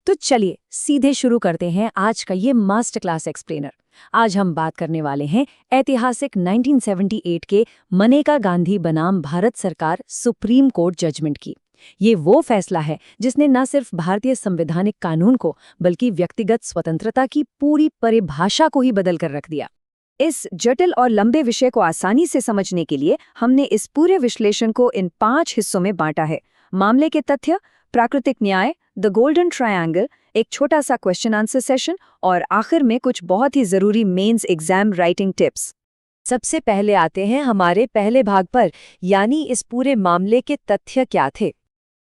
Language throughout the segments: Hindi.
तो चलिए सीधे शुरू करते हैं आज का ये मास्टर क्लास एक्सप्लेनर। आज हम बात करने वाले हैं ऐतिहासिक 1978 के मनेका गांधी बनाम भारत सरकार सुप्रीम कोर्ट जजमेंट की। ये वो फैसला है जिसने न सिर्फ भारतीय संवैधानिक कानून को बल्कि व्यक्तिगत स्वतंत्रता की पूरी परिभाषा को ही बदल कर रख दिया। इस जटिल और लंबे विषय को आसानी से समझने के लिए हमने इस पूरे विश्लेषण को इन 5 हिस्सों में बांटा है। मामले के तथ्य, प्राकृतिक न्याय, द गोल्डन ट्रायंगल, एक छोटा सा क्वेश्चन आंसर सेशन और आखिर में कुछ बहुत ही जरूरी मेंस एग्जाम राइटिंग टिप्स। सबसे पहले आते हैं हमारे पहले भाग पर, यानी इस पूरे मामले के तथ्य क्या थे।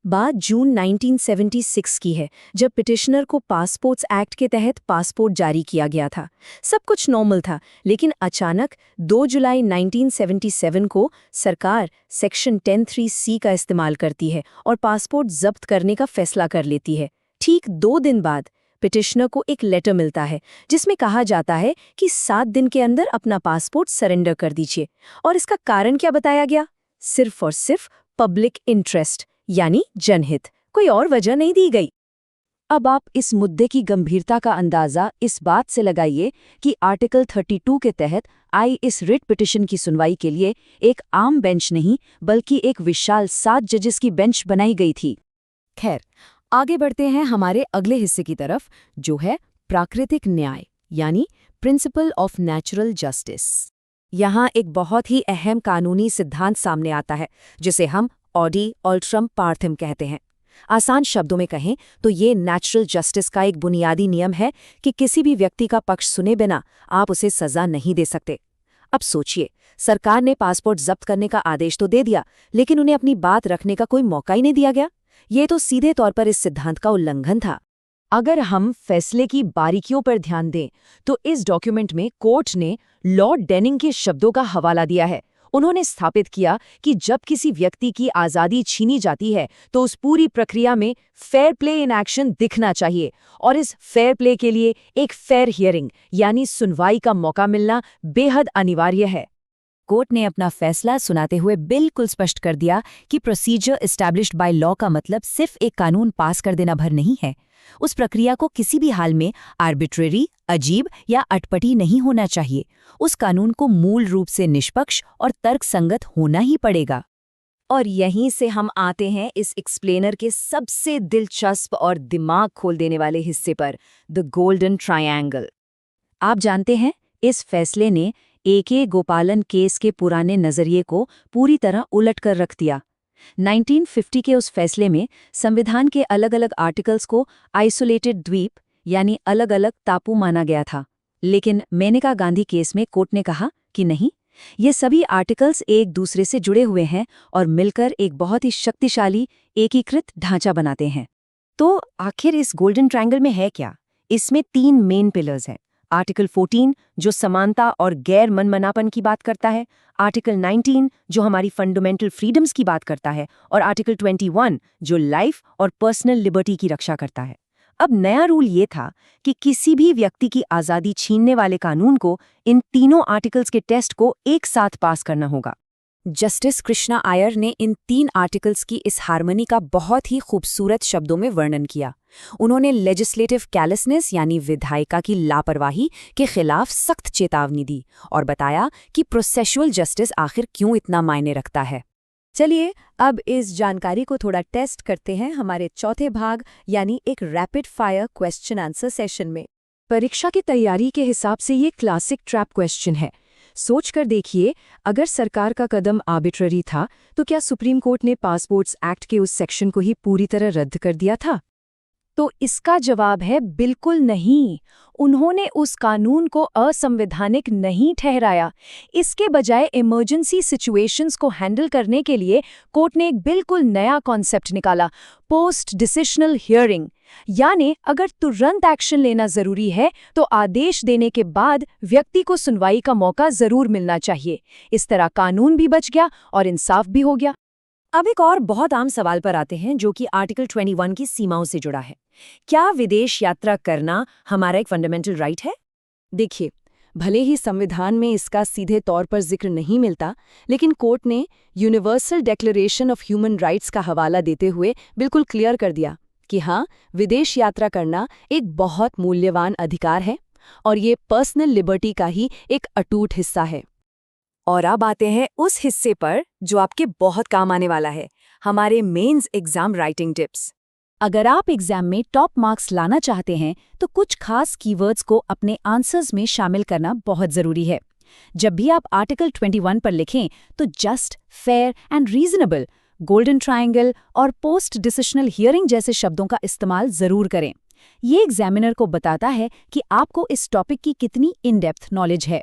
बात जून 1976 की है, जब पिटिशनर को पासपोर्ट्स एक्ट के तहत पासपोर्ट जारी किया गया था। सब कुछ नॉर्मल था, लेकिन अचानक 2 जुलाई 1977 को सरकार सेक्शन 10(3)(c) का इस्तेमाल करती है और पासपोर्ट जब्त करने का फैसला कर लेती है। ठीक 2 दिन बाद पिटिशनर को एक लेटर मिलता है जिसमें कहा जाता है कि 7 दिन के अंदर अपना पासपोर्ट सरेंडर कर दीजिए। और इसका कारण क्या बताया गया? सिर्फ और सिर्फ पब्लिक इंटरेस्ट, यानी जनहित, कोई और वजह नहीं दी गई। अब आप इस मुद्दे की गंभीरता का अंदाजा इस बात से लगाइए कि आर्टिकल 32 के तहत आई इस रिट पिटिशन की सुनवाई के लिए एक आम बेंच नहीं बल्कि एक विशाल 7 जजेस की बेंच बनाई गई थी। खैर, आगे बढ़ते हैं हमारे अगले हिस्से की तरफ, जो है प्राकृतिक न्याय, यानी प्रिंसिपल ऑफ नेचुरल जस्टिस। यहाँ एक बहुत ही अहम कानूनी सिद्धांत सामने आता है जिसे हम ऑडी ऑल्ट्रम पार्थम कहते हैं। आसान शब्दों में कहें तो ये नेचुरल जस्टिस का एक बुनियादी नियम है कि किसी भी व्यक्ति का पक्ष सुने बिना आप उसे सजा नहीं दे सकते। अब सोचिए, सरकार ने पासपोर्ट जब्त करने का आदेश तो दे दिया, लेकिन उन्हें अपनी बात रखने का कोई मौका ही नहीं दिया गया। ये तो सीधे तौर पर इस सिद्धांत का उल्लंघन था। अगर हम फैसले की बारीकियों पर ध्यान दें तो इस डॉक्यूमेंट में कोर्ट ने लॉर्ड डेनिंग के शब्दों का हवाला दिया है। उन्होंने स्थापित किया कि जब किसी व्यक्ति की आज़ादी छीनी जाती है तो उस पूरी प्रक्रिया में फेयर प्ले इन एक्शन दिखना चाहिए, और इस फेयर प्ले के लिए एक फेयर हियरिंग यानी सुनवाई का मौका मिलना बेहद अनिवार्य है। कोर्ट ने अपना फैसला सुनाते हुए बिल्कुल स्पष्ट कर दिया कि प्रोसीजर एस्टैब्लिश्ड बाय लॉ का मतलब सिर्फ एक कानून पास कर देना भर नहीं है। उस प्रक्रिया को किसी भी हाल में आर्बिट्रेरी, अजीब या अटपटी नहीं होना चाहिए। उस कानून को मूल रूप से निष्पक्ष और तर्कसंगत होना ही पड़ेगा। और यहीं से हम आते हैं इस एक्सप्लेनर के सबसे दिलचस्प और दिमाग खोल देने वाले हिस्से पर, द गोल्डन ट्रायंगल। आप जानते हैं, इस फैसले ने ए.के. गोपालन केस के पुराने नजरिए को पूरी तरह उलट कर रख दिया। 1950 के उस फैसले में संविधान के अलग अलग आर्टिकल्स को आइसोलेटेड द्वीप यानी अलग अलग टापू माना गया था, लेकिन मेनका गांधी केस में कोर्ट ने कहा कि नहीं, ये सभी आर्टिकल्स एक दूसरे से जुड़े हुए हैं और मिलकर एक बहुत ही शक्तिशाली एकीकृत ढांचा बनाते हैं। तो आखिर इस गोल्डन ट्रायंगल में है क्या? इसमें 3 मेन पिलर्स हैं। आर्टिकल 14 जो समानता और गैर मनमनापन की बात करता है, आर्टिकल 19 जो हमारी फंडामेंटल फ्रीडम्स की बात करता है, और आर्टिकल 21 जो लाइफ और पर्सनल लिबर्टी की रक्षा करता है। अब नया रूल ये था कि किसी भी व्यक्ति की आज़ादी छीनने वाले कानून को इन तीनों आर्टिकल्स के टेस्ट को एक साथ पास करना होगा। जस्टिस कृष्णा आयर ने इन 3 आर्टिकल्स की इस हार्मनी का बहुत ही खूबसूरत शब्दों में वर्णन किया। उन्होंने लेजिस्लेटिव कैलसनेस यानी विधायिका की लापरवाही के खिलाफ सख्त चेतावनी दी और बताया कि प्रोसेसुअल जस्टिस आखिर क्यों इतना मायने रखता है। चलिए अब इस जानकारी को थोड़ा टेस्ट करते हैं हमारे चौथे भाग यानी एक rapid fire question answer session में। परीक्षा की तैयारी के हिसाब से ये क्लासिक ट्रैप क्वेश्चन है। सोच कर देखिए, अगर सरकार का कदम आर्बिट्ररी था तो क्या सुप्रीम कोर्ट ने पासपोर्ट्स एक्ट के उस सेक्शन को ही पूरी तरह रद्द कर दिया था? तो इसका जवाब है बिल्कुल नहीं। उन्होंने उस कानून को असंवैधानिक नहीं ठहराया। इसके बजाय इमरजेंसी सिचुएशंस को हैंडल करने के लिए कोर्ट ने एक बिल्कुल नया कॉन्सेप्ट निकाला, पोस्ट डिसिशनल हियरिंग। यानी अगर तुरंत एक्शन लेना जरूरी है तो आदेश देने के बाद व्यक्ति को सुनवाई का मौका जरूर मिलना चाहिए। इस तरह कानून भी बच गया और इंसाफ भी हो गया। अब एक और बहुत आम सवाल पर आते हैं जो कि आर्टिकल 21 की सीमाओं से जुड़ा है। क्या विदेश यात्रा करना हमारा एक फंडामेंटल राइट है? देखिए, भले ही संविधान में इसका सीधे तौर पर जिक्र नहीं मिलता, लेकिन कोर्ट ने universal declaration of human rights का हवाला देते हुए बिल्कुल क्लियर कर दिया कि हाँ, विदेश यात्रा करना एक बहुत मूल्यवान अधिकार है और ये पर्सनल लिबर्टी का ही एक अटूट हिस्सा है। और अब आते हैं उस हिस्से पर जो आपके बहुत काम आने वाला है, हमारे मेंस एग्जाम राइटिंग टिप्स। अगर आप एग्जाम में टॉप मार्क्स लाना चाहते हैं तो कुछ खास कीवर्ड्स को अपने आंसर्स में शामिल करना बहुत ज़रूरी है। जब भी आप आर्टिकल 21 पर लिखें तो just, fair and reasonable, golden triangle और पोस्ट डिसिशनल हियरिंग जैसे शब्दों का इस्तेमाल ज़रूर करें। ये एग्जामिनर को बताता है कि आपको इस टॉपिक की कितनी इन डेप्थ नॉलेज है।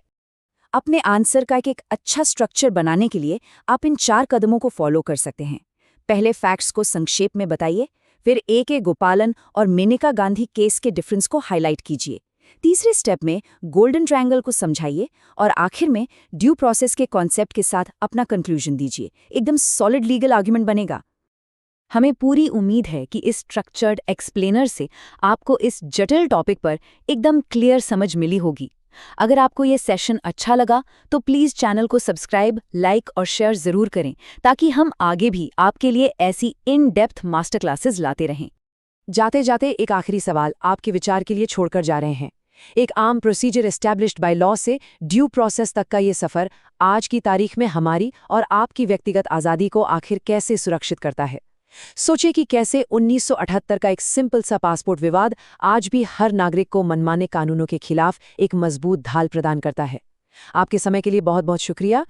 अपने आंसर का एक अच्छा स्ट्रक्चर बनाने के लिए आप इन 4 कदमों को फॉलो कर सकते हैं। पहले फैक्ट्स को संक्षेप में बताइए, फिर ए.के. गोपालन और मेनका गांधी केस के डिफरेंस को हाईलाइट कीजिए। तीसरे स्टेप में गोल्डन ट्रायंगल को समझाइए और आखिर में ड्यू प्रोसेस के कॉन्सेप्ट के साथ अपना कंक्लूजन दीजिए। एकदम सॉलिड लीगल आर्ग्यूमेंट बनेगा। हमें पूरी उम्मीद है कि इस स्ट्रक्चर्ड एक्सप्लेनर से आपको इस जटिल टॉपिक पर एकदम क्लियर समझ मिली होगी। अगर आपको ये सेशन अच्छा लगा तो प्लीज़ चैनल को सब्सक्राइब, लाइक और शेयर ज़रूर करें ताकि हम आगे भी आपके लिए ऐसी इन डेप्थ मास्टर क्लासेस लाते रहें। जाते जाते एक आखिरी सवाल आपके विचार के लिए छोड़कर जा रहे हैं। एक आम प्रोसीजर एस्टैब्लिश्ड बाय लॉ से ड्यू प्रोसेस तक का ये सफ़र आज की तारीख में हमारी और आपकी व्यक्तिगत आज़ादी को आखिर कैसे सुरक्षित करता है। सोचे कि कैसे 1978 का एक सिंपल सा पासपोर्ट विवाद आज भी हर नागरिक को मनमाने कानूनों के खिलाफ एक मजबूत ढाल प्रदान करता है। आपके समय के लिए बहुत बहुत शुक्रिया।